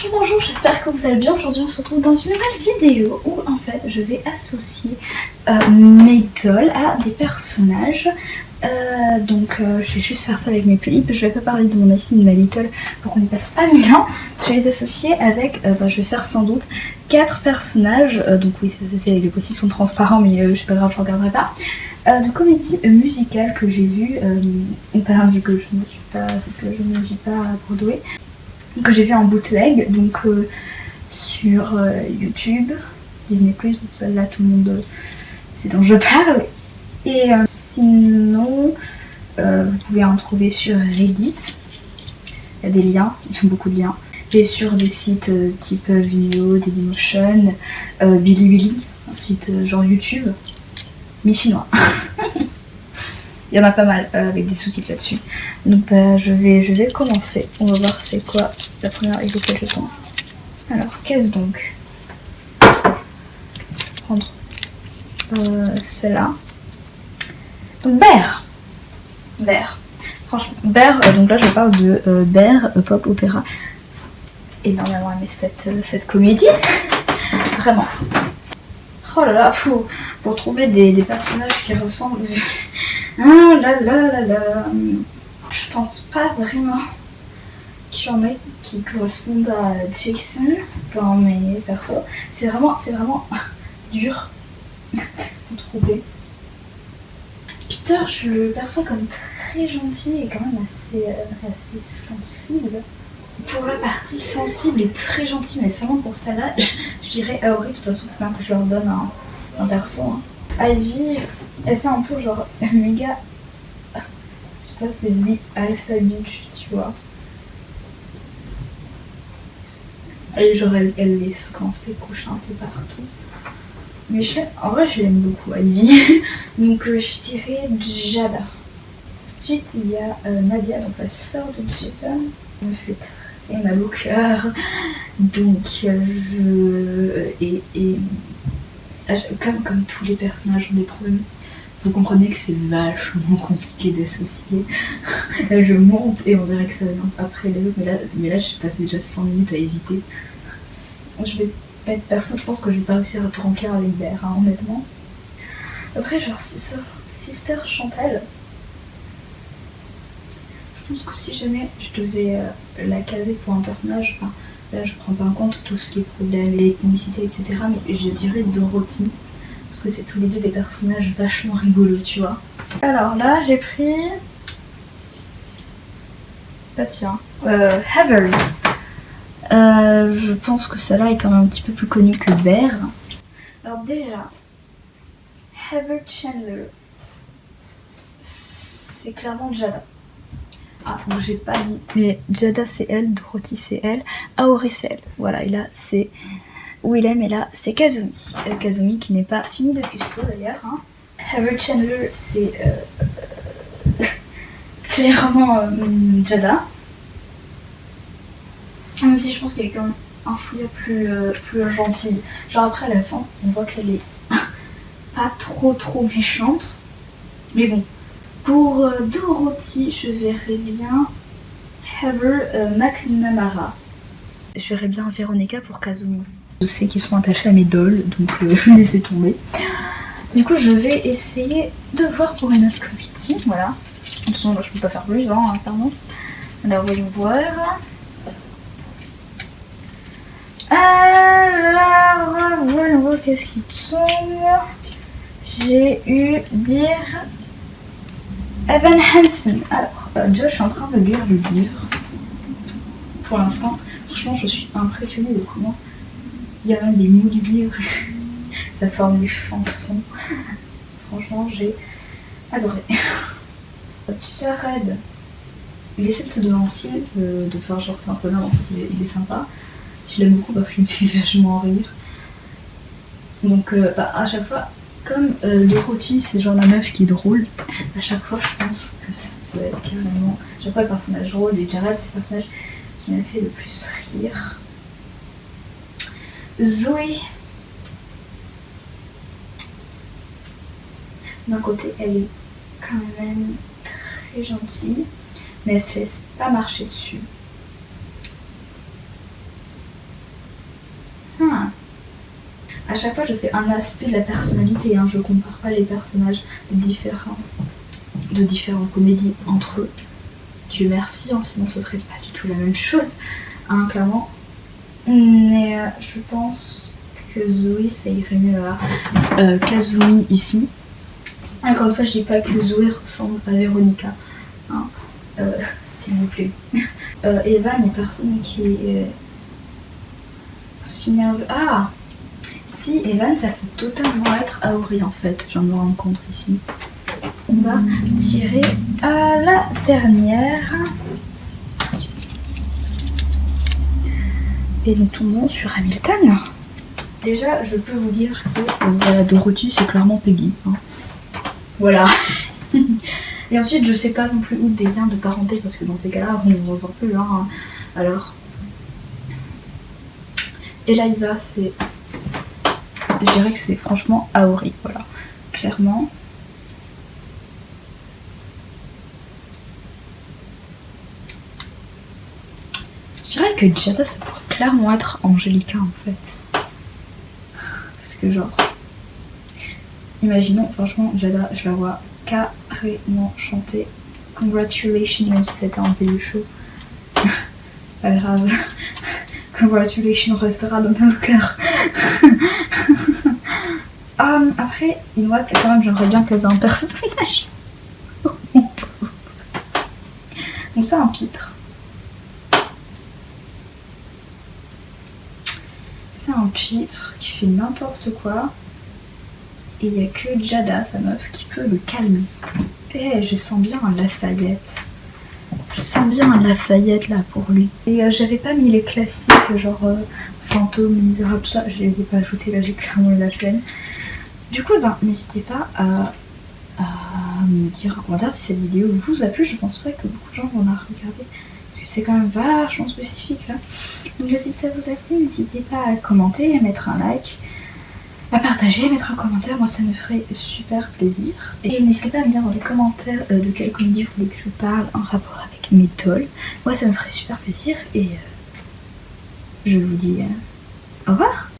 Bonjour, j'espère que vous allez bien. Aujourd'hui on se retrouve dans une nouvelle vidéo où en fait je vais associer mes dolls à des personnages. Je vais juste faire ça avec mes polypes. Je vais pas parler de mon Icy de ma Little pour qu'on n'y passe pas 1000 ans. Je vais les associer avec, je vais faire sans doute 4 personnages. Donc oui, les post-it sont transparents mais c'est pas grave, je regarderai pas. De comédie musicale que j'ai vu, vu que je ne vis pas à Broadway, que j'ai vu en bootleg, donc sur YouTube, Disney+, donc là tout le monde sait dont je parle. Et sinon, vous pouvez en trouver sur Reddit, il y a des liens, ils font beaucoup de liens. Et sur des sites type Vimeo, Dailymotion, Bilibili, un site genre YouTube, mais chinois. Il y en a pas mal avec des sous-titres là-dessus. Donc je vais commencer. On va voir c'est quoi la première avec laquelle je tombe. Alors, qu'est-ce donc? Prendre celle-là. Donc Bear. Franchement, Bear, donc là je parle de Bear Pop Opera. Énormément aimé cette comédie. Vraiment. Oh là là, pour trouver des personnages qui ressemblent. Ah là là là là. Je pense pas vraiment qu'il y en ait qui correspondent à Jason dans mes persos. C'est vraiment dur de trouver. Peter, je le perçois comme très gentil et quand même assez sensible. Pour la partie sensible et très gentil, mais seulement pour celle-là, je dirais Aori. De toute façon, il faut bien que je leur donne un perso. Hein. Ivy, elle fait un peu genre méga. Je sais pas, c'est des alphabet, tu vois. Et genre, elle laisse quand c'est couché un peu partout. Mais en vrai, je l'aime beaucoup, Ivy. Donc, je dirais Jada. Ensuite, il y a Nadia, donc la sœur de Jason. Elle me fait très mal au cœur. Donc, comme tous les personnages ont des problèmes, vous comprenez que c'est vachement compliqué d'associer. Là, je monte et on dirait que ça vient après les autres. Mais là j'ai passé déjà 100 minutes à hésiter. Je vais mettre personne, je pense que je vais pas réussir à te remplir avec Bear, hein, honnêtement. Après, genre, Sister Chantel. Je pense que si jamais je devais la caser pour un personnage, enfin, là je prends pas en compte tout ce qui est problème, l'ethnicité, etc. Mais je dirais Dorothy. Parce que c'est tous les deux des personnages vachement rigolos, tu vois. Alors là, j'ai pris... Bah tiens, Heathers. Je pense que celle-là est quand même un petit peu plus connue que Bear. Alors déjà, Heather Chandler, c'est clairement Jada. Ah, donc j'ai pas dit, mais Jada c'est elle, Dorothy c'est elle, Aori c'est elle. Voilà, et là c'est Willem, et là c'est Kazumi. Kazumi qui n'est pas fini de puceau d'ailleurs. Hein. Heather Chandler c'est clairement Jada. Même si je pense qu'elle est quand même un chouïa plus gentille. Genre après à la fin, on voit qu'elle est pas trop méchante. Mais bon. Pour Dorothy, je verrais bien Heather McNamara. Je verrais bien Veronica pour Kazumi. Je sais qu'ils sont attachés à mes dolls, donc laissez tomber. Du coup, je vais essayer de voir pour une autre comédie. Voilà. De toute façon, je peux pas faire plus, hein, pardon. Alors, voyons voir. Alors, voyons voir qu'est-ce qui tombe. J'ai eu dire Evan Hansen. Alors, déjà, je suis en train de lire le livre. Pour l'instant, franchement, je suis impressionnée de comment il y a même des mots du livre. Ça forme des chansons. Franchement, j'ai adoré. Jared, il essaie de se donner un style, de faire genre c'est un peu en fait, il est sympa. Je l'aime beaucoup parce qu'il me fait vachement rire. Donc, à chaque fois, comme Dorothy, c'est genre la meuf qui est drôle, à chaque fois, je pense que ça peut être carrément. Chaque fois, le personnage drôle, et Jared, c'est le personnage qui m'a fait le plus rire. Zoé. D'un côté, elle est quand même très gentille, mais elle se laisse pas marcher dessus. à chaque fois je fais un aspect de la personnalité, hein. Je compare pas les personnages de différentes comédies entre eux. Dieu merci, hein, sinon ce serait pas du tout la même chose, hein, clairement. Mais je pense que Zoé ça irait mieux à Kazumi ici. Encore une fois, je dis pas que Zoé ressemble à Véronica, hein, s'il vous plaît. Evan est personne qui est si nerveux. Ah, si Evan ça peut totalement être Aori en fait, je viens de me rendre compte ici. On va tirer à la dernière. Et nous tombons sur Hamilton. Déjà, je peux vous dire que Dorothy c'est clairement Peggy, hein. Voilà. Et ensuite, je fais pas non plus des liens de parenté parce que dans ces cas-là, on en peut. Hein. Alors, Eliza, c'est. Je dirais que c'est franchement Aori, voilà, clairement. Je dirais que Jada, ça pourrait clairement être Angelica en fait. Parce que, genre. Imaginons, franchement, Jada, je la vois carrément chanter Congratulations, même si c'était un peu chaud. C'est pas grave. Congratulations restera dans nos cœurs. Après, il me reste quand même, j'aimerais bien qu'elle ait un personnage. Donc c'est un pitre. C'est un pitre qui fait n'importe quoi. Et il n'y a que Jada, sa meuf, qui peut le calmer. Et je sens bien un Lafayette. Je sens bien un Lafayette là pour lui. Et j'avais pas mis les classiques, genre Fantôme, Misérable, tout ça. Je les ai pas ajoutés, là j'ai clairement eu la flemme. Du coup, n'hésitez pas à me dire en commentaire si cette vidéo vous a plu. Je pense pas que beaucoup de gens vont la regarder. Parce que c'est quand même vachement spécifique là. Donc si ça vous a plu, n'hésitez pas à commenter, à mettre un like, à partager, à mettre un commentaire, moi ça me ferait super plaisir. Et n'hésitez pas à me dire dans les commentaires de quelle comédie vous voulez que je parle en rapport avec mes dolls. Moi ça me ferait super plaisir et je vous dis au revoir.